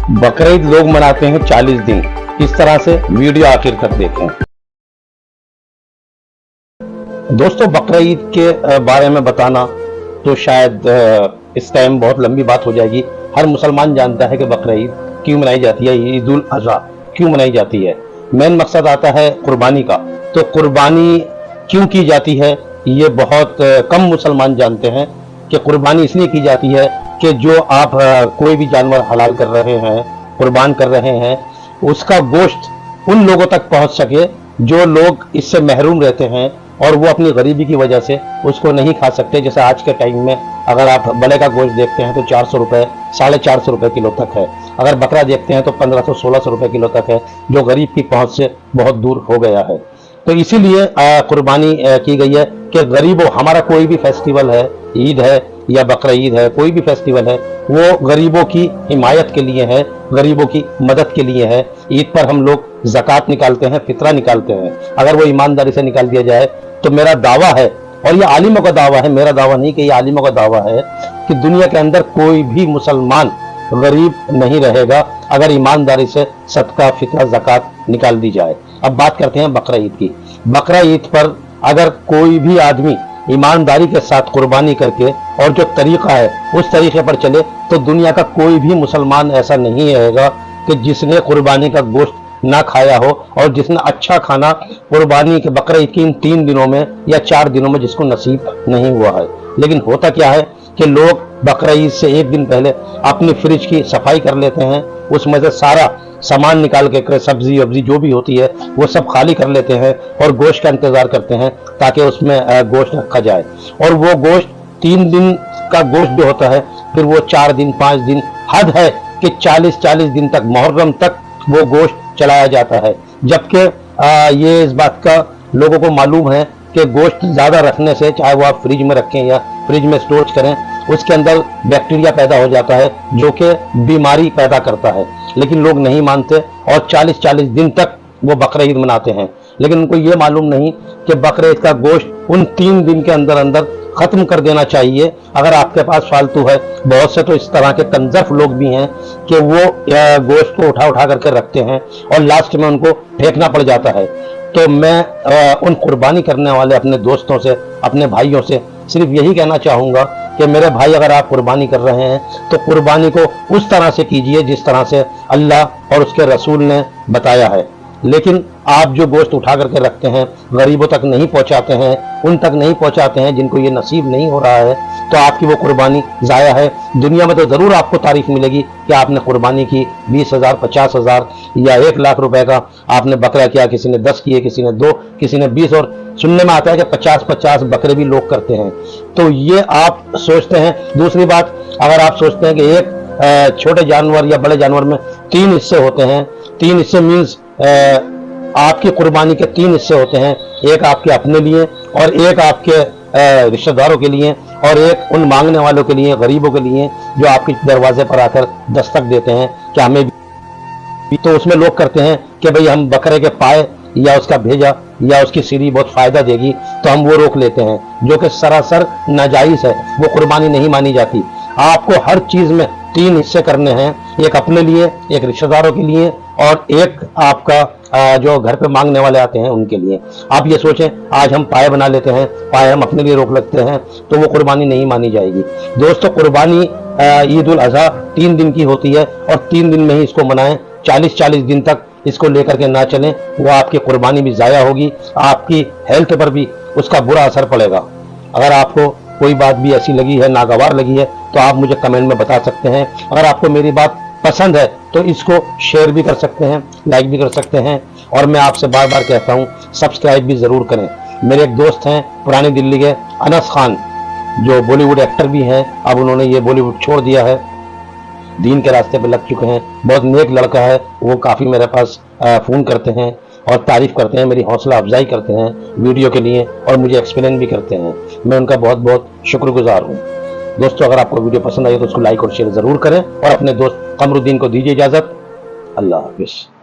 बकरीद लोग मनाते हैं 40 दिन। इस तरह से वीडियो आखिर तक देखें। दोस्तों, बकरीद के बारे में बताना तो शायद इस टाइम बहुत लंबी बात हो जाएगी। हर मुसलमान जानता है कि बकरीद क्यों मनाई जाती है, ईद उल अज़हा क्यों मनाई जाती है। मेन मकसद आता है कुर्बानी का। तो कुर्बानी क्यों की जाती है ये बहुत कम मुसलमान जानते हैं कि कुर्बानी इसलिए की जाती है कि जो आप कोई भी जानवर हलाल कर रहे हैं, कुर्बान कर रहे हैं, उसका गोश्त उन लोगों तक पहुंच सके जो लोग इससे महरूम रहते हैं और वो अपनी गरीबी की वजह से उसको नहीं खा सकते। जैसे आज के टाइम में अगर आप बड़े का गोश्त देखते हैं तो 400 रुपये, 450 रुपये किलो तक है। अगर बकरा देखते हैं तो 1500-1600 रुपये किलो तक है, जो गरीब की पहुंच से बहुत दूर हो गया है। तो इसीलिए कुर्बानी की गई है कि गरीबों, हमारा कोई भी फेस्टिवल है, ईद है या बकरा ईद है, कोई भी फेस्टिवल है, वो गरीबों की हिमायत के लिए है, गरीबों की मदद के लिए है। ईद पर हम लोग ज़कात निकालते हैं, फितरा निकालते हैं। अगर वो ईमानदारी से निकाल दिया जाए तो मेरा दावा है, और ये आलिमों का दावा है, मेरा दावा नहीं कि ये आलिमों का दावा है, कि दुनिया के अंदर कोई भी मुसलमान गरीब नहीं रहेगा अगर ईमानदारी से सदका, फितरा, ज़कात निकाल दी जाए। अब बात करते हैं बकरा ईद की। बकरा ईद पर अगर कोई भी आदमी ईमानदारी के साथ कुर्बानी करके और जो तरीका है उस तरीके पर चले तो दुनिया का कोई भी मुसलमान ऐसा नहीं रहेगा कि जिसने कुर्बानी का गोश्त ना खाया हो, और जिसने अच्छा खाना कुर्बानी के बकरा ईद की इन 3 दिनों में या 4 दिनों में जिसको नसीब नहीं हुआ है। लेकिन होता क्या है कि लोग बकरा ईद से 1 दिन पहले अपनी फ्रिज की सफाई कर लेते हैं, उसमें से सारा सामान निकाल के, सब्जी वब्जी जो भी होती है वो सब खाली कर लेते हैं और गोश्त का इंतजार करते हैं ताकि उसमें गोश्त रखा जाए। और वो गोश्त 3 दिन का गोश्त जो होता है, फिर वो 4 दिन 5 दिन, हद है कि 40-40 दिन तक, मुहर्रम तक वो गोश्त चलाया जाता है। जबकि ये इस बात का लोगों को मालूम है कि गोश्त ज़्यादा रखने से, चाहे वो आप फ्रिज में रखें या फ्रिज में स्टोर करें, उसके अंदर बैक्टीरिया पैदा हो जाता है जो कि बीमारी पैदा करता है। लेकिन लोग नहीं मानते और 40-40 दिन तक वो बकरा ईद मनाते हैं। लेकिन उनको ये मालूम नहीं कि बकरा ईद का गोश्त उन 3 दिन के अंदर अंदर ख़त्म कर देना चाहिए। अगर आपके पास फालतू है, बहुत से तो इस तरह के कंजर्फ लोग भी हैं कि वो गोश्त को उठा करके रखते हैं और लास्ट में उनको फेंकना पड़ जाता है। तो मैं उन कुर्बानी करने वाले अपने दोस्तों से, अपने भाइयों से सिर्फ यही कहना चाहूँगा कि मेरे भाई, अगर आप कुर्बानी कर रहे हैं तो कुर्बानी को उस तरह से कीजिए जिस तरह से अल्लाह और उसके रसूल ने बताया है। लेकिन आप जो गोश्त उठा करके रखते हैं, गरीबों तक नहीं पहुंचाते हैं, उन तक नहीं पहुंचाते हैं जिनको ये नसीब नहीं हो रहा है, तो आपकी वो कुर्बानी ज़ाया है। दुनिया में तो ज़रूर आपको तारीफ मिलेगी कि आपने कुर्बानी की, 20,000, 50,000 या 1 लाख रुपए का आपने बकरा किया। किसी ने 10 किए, किसी ने 2, किसी ने 20, और सुनने में आता है कि 50-50 बकरे भी लोग करते हैं। तो ये आप सोचते हैं। दूसरी बात, अगर आप सोचते हैं कि एक छोटे जानवर या बड़े जानवर में 3 हिस्से होते हैं, 3 हिस्से मीन्स आपकी कुर्बानी के 3 हिस्से होते हैं, एक आपके अपने लिए, और एक आपके रिश्तेदारों के लिए, और एक उन मांगने वालों के लिए, गरीबों के लिए जो आपके दरवाजे पर आकर दस्तक देते हैं कि हमें भी। तो उसमें लोग करते हैं कि भाई हम बकरे के पाए या उसका भेजा या उसकी सीरी बहुत फायदा देगी, तो हम वो रोक लेते हैं, जो कि सरासर नाजायज है। वो कुर्बानी नहीं मानी जाती। आपको हर चीज में 3 हिस्से करने हैं, एक अपने लिए, एक रिश्तेदारों के लिए, और एक आपका जो घर पे मांगने वाले आते हैं उनके लिए। आप ये सोचें, आज हम पाए बना लेते हैं, पाए हम अपने लिए रोक लगते हैं, तो वो कुर्बानी नहीं मानी जाएगी। दोस्तों, कुर्बानी ईद उल अज़हा 3 दिन की होती है और 3 दिन में ही इसको मनाएं। 40-40 दिन तक इसको लेकर के ना चलें, वो आपकी कुर्बानी भी ज़ाया होगी, आपकी हेल्थ पर भी उसका बुरा असर पड़ेगा। अगर आपको कोई बात भी ऐसी लगी है, नागवार लगी है, तो आप मुझे कमेंट में बता सकते हैं। अगर आपको मेरी बात पसंद है तो इसको शेयर भी कर सकते हैं, लाइक भी कर सकते हैं, और मैं आपसे बार बार कहता हूँ सब्सक्राइब भी ज़रूर करें। मेरे एक दोस्त हैं पुरानी दिल्ली के, अनस खान, जो बॉलीवुड एक्टर भी हैं, अब उन्होंने ये बॉलीवुड छोड़ दिया है, दीन के रास्ते पे लग चुके हैं। बहुत नेक लड़का है वो, काफ़ी मेरे पास फ़ोन करते हैं और तारीफ़ करते हैं, मेरी हौसला अफजाई करते हैं वीडियो के लिए, और मुझे एक्सप्लेन भी करते हैं। मैं उनका बहुत बहुत शुक्रगुजार हूँ। दोस्तों, अगर आपको वीडियो पसंद आई तो उसको लाइक और शेयर ज़रूर करें, और अपने दोस्त कमरुद्दीन को दीजिए इजाज़त। अल्लाह हाफिज़।